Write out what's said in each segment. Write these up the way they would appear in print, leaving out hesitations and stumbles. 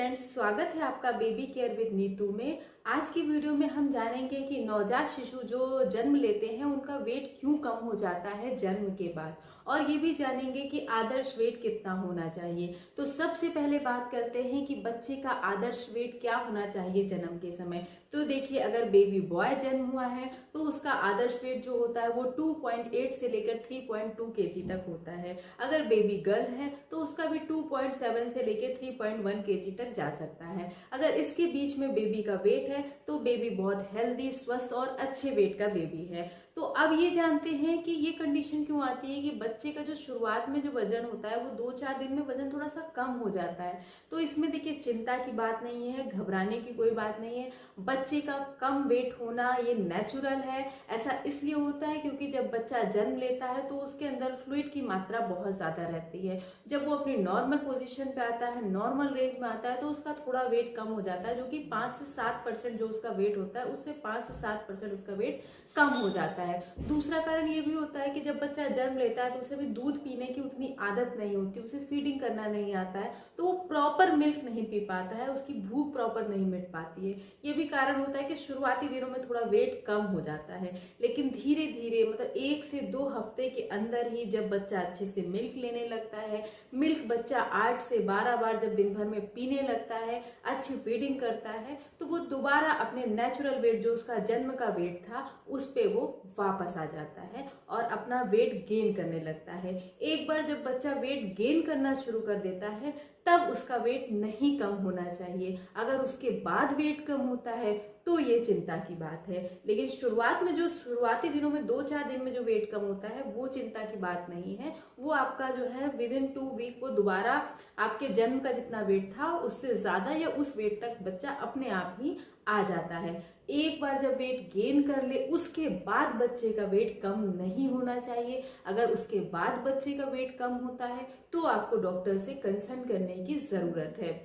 Friends, स्वागत है आपका बेबी केयर विद नीतू में। आज की वीडियो में हम जानेंगे कि नवजात शिशु जो जन्म लेते हैं उनका वेट क्यों कम हो जाता है जन्म के बाद, और ये भी जानेंगे कि आदर्श वेट कितना होना चाहिए। तो सबसे पहले बात करते हैं कि बच्चे का आदर्श वेट क्या होना चाहिए जन्म के समय। तो देखिए, अगर बेबी बॉय जन्म हुआ है तो उसका आदर्श वेट जो होता है वो 2.8 से लेकर 3.2 केजी तक होता है। अगर बेबी गर्ल है तो उसका भी 2.7 से लेकर 3.1 केजी तक जा सकता है। अगर इसके बीच में बेबी का वेट है तो बेबी बहुत हेल्दी, स्वस्थ और अच्छे वेट का बेबी है। तो अब ये जानते हैं कि ये कंडीशन क्यों आती है कि बच्चे का जो शुरुआत में जो वजन होता है वो 2-4 दिन में वजन थोड़ा सा कम हो जाता है। तो इसमें देखिए, चिंता की बात नहीं है, घबराने की कोई बात नहीं है। बच्चे का कम वेट होना ये नेचुरल है। ऐसा इसलिए होता है क्योंकि जब बच्चा जन्म लेता है तो उसके अंदर फ्लूइड की मात्रा बहुत ज्यादा रहती है। जब वो अपनी नॉर्मल पोजीशन पे आता है, नॉर्मल रेंज में आता है, तो उसका थोड़ा वेट कम हो जाता है, जो कि 5 से 7% जो उसका वेट होता है उससे 5 से 7% उसका वेट कम हो जाता है। दूसरा कारण ये भी होता है कि जब बच्चा जन्म लेता है तो उसे भी दूध पीने की उतनी आदत नहीं होती, उसे फीडिंग करना नहीं आता है, तो वो प्रॉपर मिल्क नहीं पी पाता है, उसकी भूख प्रॉपर नहीं मिट पाती है। ये भी कारण होता है कि शुरुआती दिनों में थोड़ा वेट कम हो जाता है, लेकिन धीरे धीरे मतलब 1 से 2 हफ्ते के अंदर ही जब बच्चा अच्छे से मिल्क लेने लगता है, मिल्क बच्चा 8 से 12 बार जब दिन भर में पीने लगता है, अच्छी फीडिंग करता है, तो वो दोबारा अपने नेचुरल वेट जो उसका जन्म का वेट था उस पे वो वापस आ जाता है और अपना वेट गेन करने लगता है। एक बार जब बच्चा वेट गेन करना शुरू कर देता है तब उसका वेट नहीं कम होना चाहिए। अगर उसके बाद वेट कम होता है तो ये चिंता की बात है, लेकिन शुरुआत में जो शुरुआती दिनों में 2-4 दिन में जो वेट कम होता है वो चिंता की बात नहीं है। वो आपका जो है विद इन 2 वीक वो दोबारा आपके जन्म का जितना वेट था उससे ज्यादा या उस वेट तक बच्चा अपने आप ही आ जाता है। एक बार जब वेट गेन कर ले उसके बाद बच्चे का वेट कम नहीं होना चाहिए। अगर उसके बाद बच्चे का वेट कम होता है तो आपको डॉक्टर से कंसल्ट करने की जरूरत है।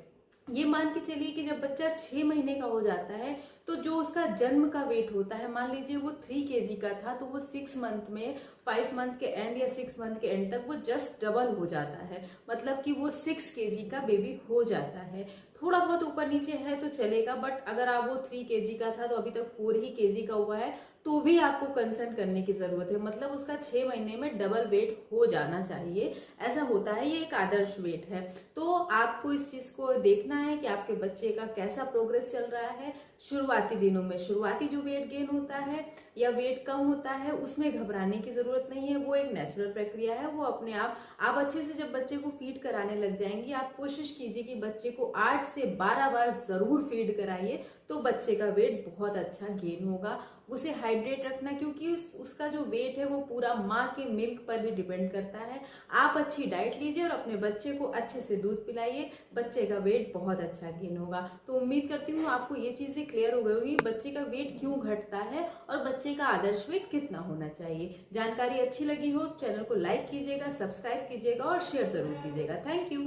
ये मान के चलिए कि जब बच्चा 6 महीने का हो जाता है तो जो उसका जन्म का वेट होता है, मान लीजिए वो 3 केजी का था, तो वो 6 मंथ में 5 मंथ के एंड या 6 मंथ के एंड तक वो जस्ट डबल हो जाता है, मतलब कि वो 6 केजी का बेबी हो जाता है। थोड़ा बहुत ऊपर नीचे है तो चलेगा, बट अगर आप वो 3 केजी का था तो अभी तक 4 ही केजी का हुआ है तो भी आपको कंसर्न करने की जरूरत है, मतलब उसका 6 महीने में डबल वेट हो जाना चाहिए। ऐसा होता है, ये एक आदर्श वेट है। तो आपको इस चीज को देखना है कि आपके बच्चे का कैसा प्रोग्रेस चल रहा है। शुरुआती दिनों में शुरुआती जो वेट गेन होता है या वेट कम होता है उसमें घबराने की जरूरत नहीं है, वो एक नेचुरल प्रक्रिया है, वो अपने आप अच्छे से जब बच्चे को फीड कराने लग जाएंगे, आप कोशिश कीजिए कि बच्चे को 8 से 12 बार जरूर फीड कराइए, तो बच्चे का वेट बहुत अच्छा गेन होगा। उसे हाइड्रेट रखना, क्योंकि उसका जो वेट है वो पूरा माँ के मिल्क पर ही डिपेंड करता है। आप अच्छी डाइट लीजिए और अपने बच्चे को अच्छे से दूध पिलाइए, बच्चे का वेट बहुत अच्छा गेन होगा। तो उम्मीद करती हूँ आपको ये चीजें क्लियर हो गई होगी, बच्चे का वेट क्यों घटता है और बच्चे का आदर्श वेट कितना होना चाहिए। जानकारी अच्छी लगी हो तो चैनल को लाइक कीजिएगा, सब्सक्राइब कीजिएगा और शेयर जरूर कीजिएगा। Thank you.